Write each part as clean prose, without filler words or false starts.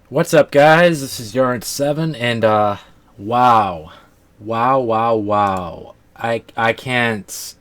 What's up, guys? This is Yarn7, and wow, wow. I can't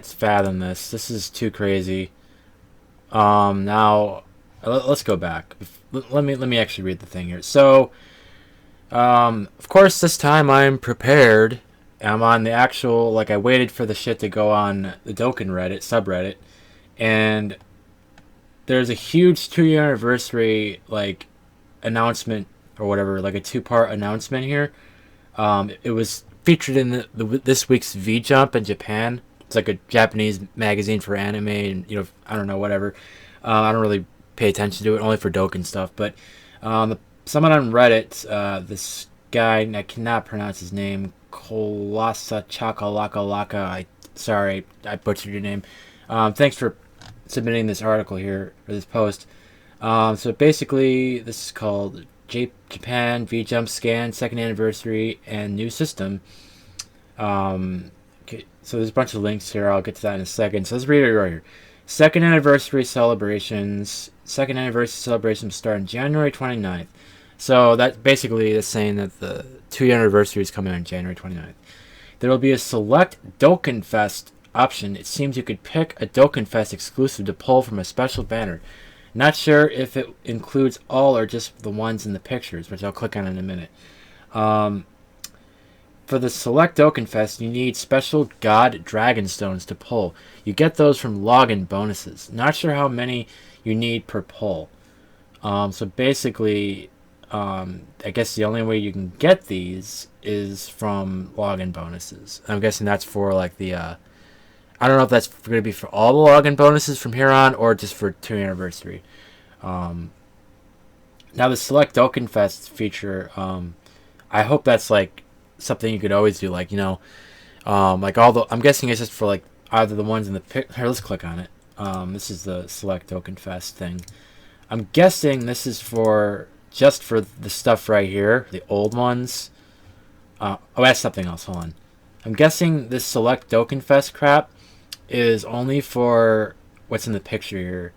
fathom this. This is too crazy. Now let's go back. Let me actually read the thing here. So, of course, this time I'm prepared. I'm on the actual I waited for the shit to go on the Dokkan Reddit subreddit, and there's a huge 2 year anniversary announcement or whatever, like a two-part announcement here. It was featured in this week's V Jump in Japan. It's like a Japanese magazine for anime, and I don't know, whatever. I don't really pay attention to it, only for Dokkan stuff. But someone on Reddit, this guy, and I cannot pronounce his name, Kolasa Chakalaka Laka. Sorry, I butchered your name. Thanks for submitting this article here, or this post. So basically, this is called Japan V Jump Scan Second Anniversary and New System. Okay, so there's a bunch of links here. I'll get to that in a second. So let's read it right here. Second anniversary celebrations. Second anniversary celebrations start on January 29th. So that basically is saying that the 2 year anniversary is coming on January 29th. There will be a select Dokkan Fest option. It seems you could pick a Dokkan Fest exclusive to pull from a special banner. Not sure if it includes all or just the ones in the pictures, which I'll click on in a minute. For the Select Dokkan Fest, you need special God Dragon Stones to pull. You get those from login bonuses. Not sure how many you need per pull. So basically, I guess the only way you can get these is from login bonuses. I'm guessing that's for I don't know if that's going to be for all the login bonuses from here on or just for 2 year anniversary. Now the Select Dokkan Fest feature, I hope that's something you could always do. I'm guessing it's just for either the ones in the here. Let's click on it. This is the Select Dokkan Fest thing. I'm guessing this is just for the stuff right here, the old ones. That's something else. Hold on. I'm guessing this Select Dokkan Fest crap is only for what's in the picture here.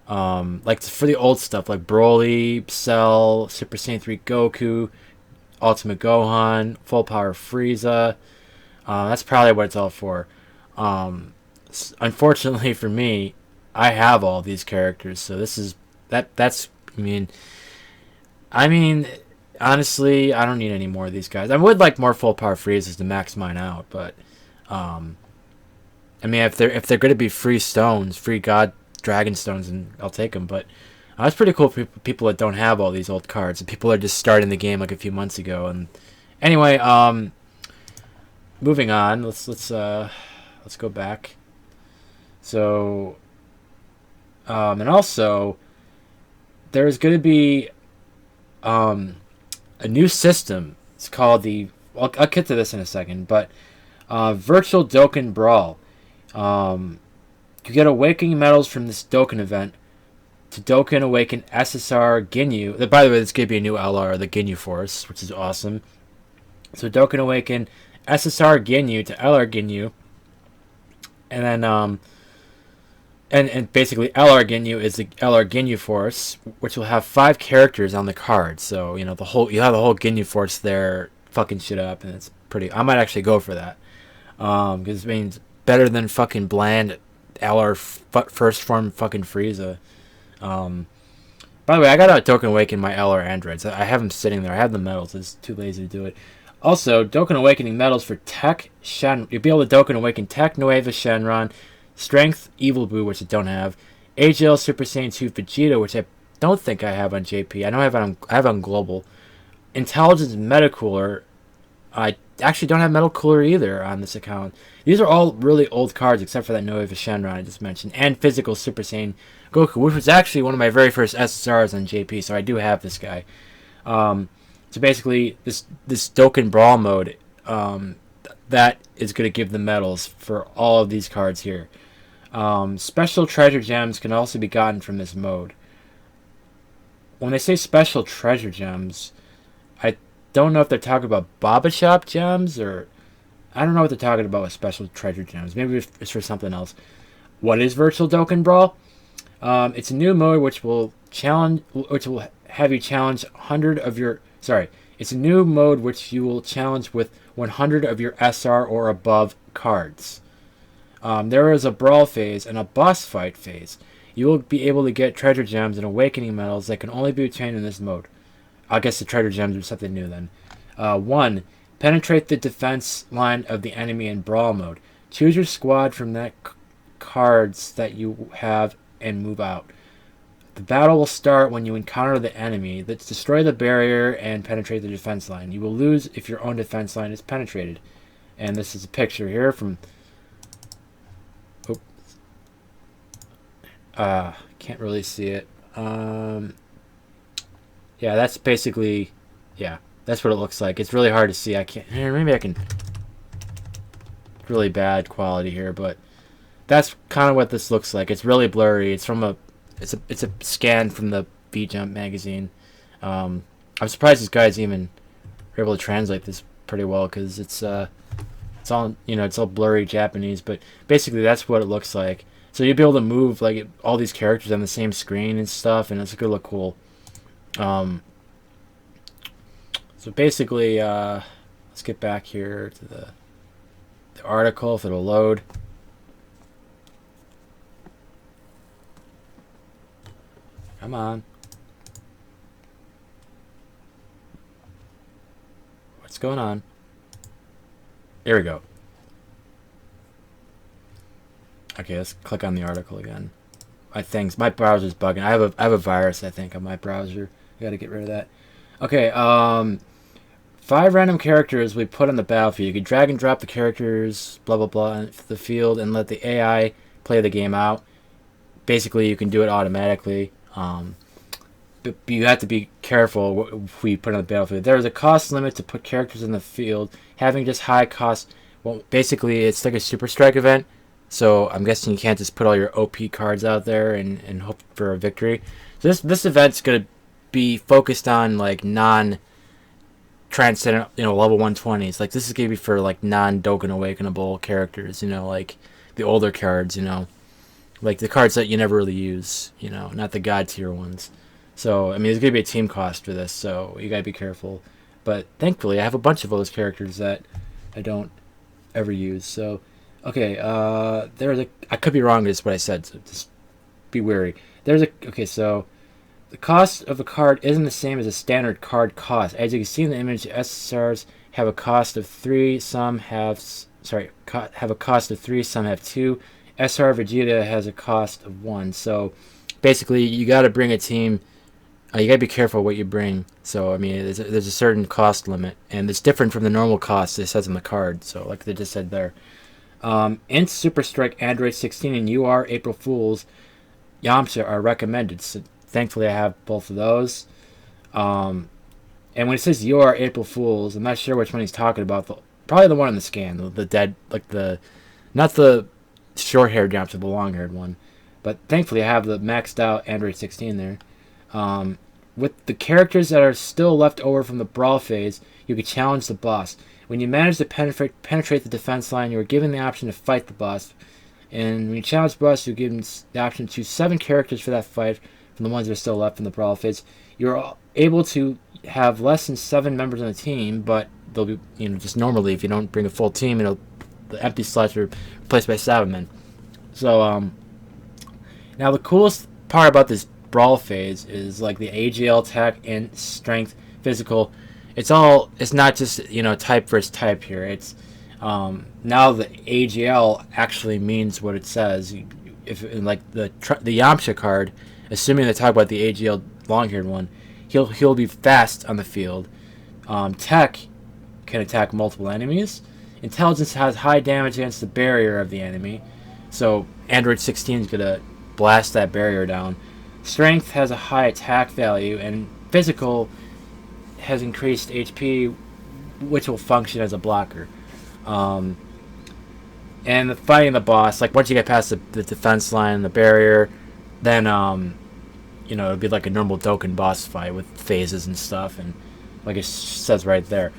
For the old stuff, like Broly, Cell, Super Saiyan 3 Goku, Ultimate Gohan, Full Power Frieza. That's probably what it's all for. Unfortunately for me, I have all these characters, so this is that's I mean, honestly, I don't need any more of these guys. I would like more Full Power Friezas to max mine out, but if they're going to be free stones, free God Dragon Stones, and I'll take them. But it's pretty cool for people that don't have all these old cards, and people are just starting the game like a few months ago. And anyway, moving on. Let's go back. So, and also, there's going to be a new system. It's called I'll get to this in a second, but Virtual Dokkan Brawl. You get awakening medals from this Dokkan event to Dokkan Awaken SSR Ginyu. By the way, this could be a new LR, the Ginyu Force, which is awesome. So Dokkan Awaken SSR Ginyu to LR Ginyu, and then and basically LR Ginyu is the LR Ginyu Force, which will have 5 characters on the card. So you have the whole Ginyu Force there, fucking shit up, and it's pretty. I might actually go for that, because it means better than fucking bland LR first form fucking Frieza. By the way, I gotta Dokkan Awaken my LR androids. I have them sitting there. I have the medals. It's too lazy to do it. Also, Dokkan Awakening medals for Tech Shen. You'll be able to Dokkan Awaken Tech Nueva Shenron, Strength Evil Boo, which I don't have, AGL Super Saiyan 2 Vegeta, which I don't think I have on JP. I know I have on Global. Intelligence Metacooler. I actually don't have Metal Cooler either on this account. These are all really old cards, except for that Nueva Shenron I just mentioned, and Physical Super Saiyan Goku, which was actually one of my very first SSRs on JP, so I do have this guy. So basically, this Dokkan Brawl mode, that is going to give the medals for all of these cards here. Special treasure gems can also be gotten from this mode. When they say special treasure gems, I don't know if they're talking about Baba Shop gems, or I don't know what they're talking about with special treasure gems. Maybe it's for something else. What is Virtual Dokkan Brawl? It's a new mode which will have you challenge 100 of your... Sorry. It's a new mode which you will challenge with 100 of your SR or above cards. There is a brawl phase and a boss fight phase. You will be able to get treasure gems and awakening medals that can only be obtained in this mode. I guess the treasure gems are something new then. 1. Penetrate the defense line of the enemy in brawl mode. Choose your squad from that cards that you have and move out. The battle will start when you encounter the enemy. Let's destroy the barrier and penetrate the defense line. You will lose if your own defense line is penetrated. And this is a picture here from... can't really see it. Yeah, that's basically... Yeah, that's what it looks like. It's really hard to see. I can't... Maybe I can... Really bad quality here, but... That's kind of what this looks like. It's really blurry. It's from a... It's a scan from the V-Jump magazine. I'm surprised these guys even are able to translate this pretty well, because it's all, you know, it's all blurry Japanese, but basically that's what it looks like. So you'll be able to move like all these characters on the same screen and stuff, and it's gonna look cool. So basically, let's get back here to the article if it'll load. Come on. What's going on? Here we go. Okay, let's click on the article again. My browser's bugging. I have a virus, I think, on my browser. I gotta get rid of that. Okay, 5 random characters we put on the battlefield. You can drag and drop the characters, blah blah blah, into the field and let the AI play the game out. Basically, you can do it automatically. But you have to be careful what we put on the battlefield. There is a cost limit to put characters in the field. Having just high cost, well, basically it's like a Super Strike event. So I'm guessing you can't just put all your OP cards out there and hope for a victory. So this event's gonna be focused on like non-transcendent, you know, level 120s. Like this is gonna be for like non-Dokkan Awakenable characters. You know, like the older cards. You know. Like the cards that you never really use, you know, not the god tier ones. So, I mean, there's going to be a team cost for this, so you got to be careful. But thankfully, I have a bunch of those characters that I don't ever use. So, okay, I could be wrong is what I said, so just be wary. Okay, so the cost of a card isn't the same as a standard card cost. As you can see in the image, SSRs have a cost of 3, some have a cost of 3, some have 2. SR Vegeta has a cost of 1. So basically, you got to bring a team. You got to be careful what you bring. So I mean, there's a certain cost limit, and it's different from the normal cost it says on the card. So like they just said there, Int Super Strike Android 16 and UR April Fools Yamcha are recommended. So thankfully, I have both of those. And when it says UR April Fools, I'm not sure which one he's talking about. Probably the one in the scan, the dead, like not the short-haired Yamcha, the long-haired one. But thankfully I have the maxed out Android 16 there. With the characters that are still left over from the brawl phase, you can challenge the boss. When you manage to penetrate the defense line, you are given the option to fight the boss. And when you challenge the boss, you're given the option to choose 7 characters for that fight from the ones that are still left in the brawl phase. You're able to have less than 7 members on the team, but they'll be, you know, just normally if you don't bring a full team, the empty slots are replaced by 7 men. So, now the coolest part about this brawl phase is like the AGL attack and strength, physical. It's not just, you know, type versus type here. It's now the AGL actually means what it says. If like the Yamcha card, assuming they talk about the AGL long-haired one, he'll be fast on the field. Tech can attack multiple enemies. Intelligence has high damage against the barrier of the enemy, so Android 16 is going to blast that barrier down. Strength has a high attack value, and physical has increased HP, which will function as a blocker. And fighting the boss, like once you get past the defense line, the barrier, then you know, it'll be like a normal Dokkan boss fight with phases and stuff, and like it says right there.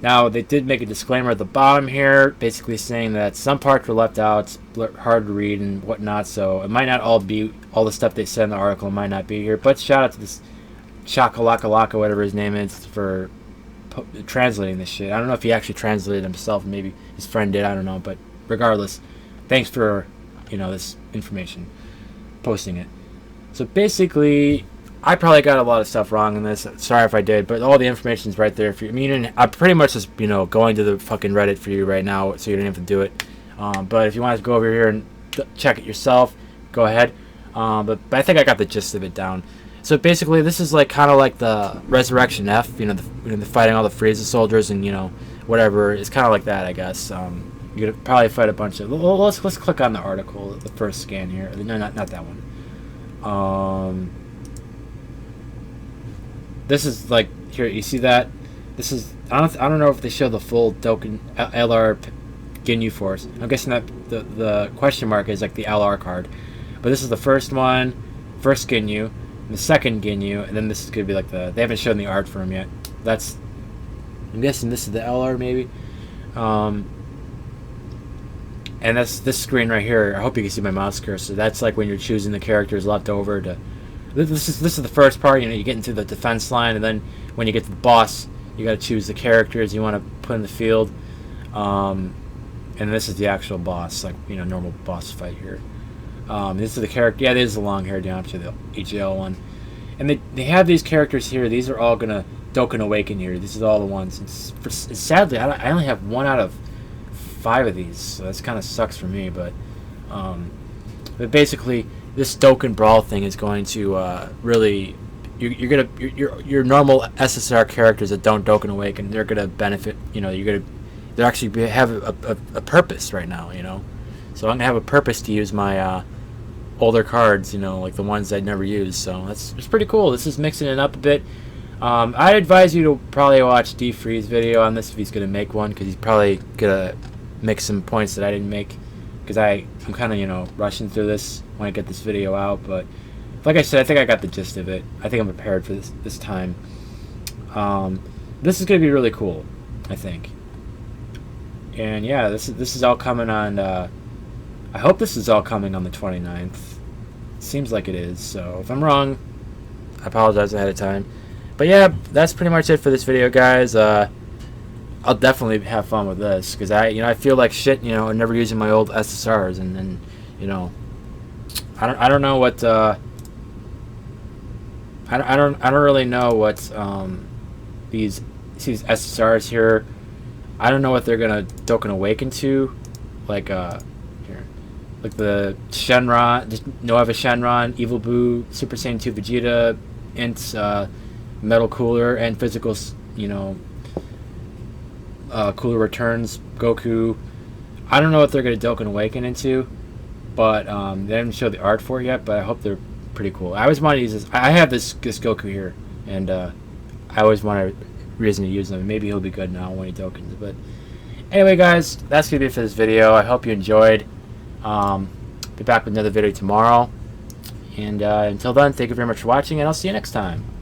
Now, they did make a disclaimer at the bottom here, basically saying that some parts were left out, it's hard to read and whatnot, so it might not all be all the stuff they said in the article might not be here. But shout out to this Chakalaka, whatever his name is, for translating this shit. I don't know if he actually translated himself. Maybe his friend did. I don't know. But regardless, thanks for, you know, this information, posting it. So basically, I probably got a lot of stuff wrong in this. Sorry if I did, but all the information's right there for you. I mean, I'm pretty much just, you know, going to the fucking Reddit for you right now, so you don't have to do it. But if you want to go over here and check it yourself, go ahead. But I think I got the gist of it down. So basically, this is like kind of like the Resurrection F, you know, the fighting all the Frieza soldiers and, you know, whatever. It's kind of like that, I guess. You could probably fight a bunch of. Well, let's click on the article, the first scan here. No, not that one. This is like here. You see that? This is. I don't know if they show the full Dokkan LR Ginyu Force. I'm guessing that the question mark is like the LR card. But this is the first one, first Ginyu. The second Ginyu, and then this is gonna be like they haven't shown the art for him yet. I'm guessing this is the LR maybe. And that's this screen right here. I hope you can see my mouse cursor. That's like when you're choosing the characters left over to. This is the first part. You know, you get into the defense line, and then when you get to the boss, you got to choose the characters you want to put in the field. And this is the actual boss, like, you know, normal boss fight here. This is the character. Yeah, this is the long hair down to the HL one. And they have these characters here. These are all gonna Dokkan Awaken here. These are all the ones. Sadly, I only have 1 out of 5 of these, so that's kind of sucks for me. But basically, this Dokkan Brawl thing is going to really your normal SSR characters that don't Dokkan Awaken, they're gonna benefit. You know, they actually have a purpose right now. You know, so I'm gonna have a purpose to use my older cards, you know, like the ones I'd never used. So it's pretty cool. This is mixing it up a bit. I'd advise you to probably watch D-Free's video on this if he's gonna make one, because he's probably gonna make some points that I didn't make, because I'm kind of, you know, rushing through this when I get this video out. But like I said, I think I got the gist of it. I think I'm prepared for this time. This is gonna be really cool, I think. And yeah, this is all coming on. I hope this is all coming on the 29th. Seems like it is. So if I'm wrong, I apologize ahead of time. But yeah, that's pretty much it for this video, guys. I'll definitely have fun with this, because I feel like shit, you know, never using my old SSRs, and you know, I don't know what I don't really know what these SSRs here. I don't know what they're gonna Dokkan Awaken to, like here, like the Shenron, Nova Shenron, Evil Boo, Super Saiyan 2 Vegeta, Int, Metal Cooler, and physical, you know, Cooler Returns, Goku. I don't know what they're gonna Dokkan Awaken into, but they haven't showed the art for it yet. But I hope they're pretty cool. I always want to use this. I have this Goku here, and I always want a reason to use them. Maybe he'll be good now when he Dokkans. But anyway, guys, that's gonna be it for this video. I hope you enjoyed. Be back with another video tomorrow. And until then, thank you very much for watching, and I'll see you next time.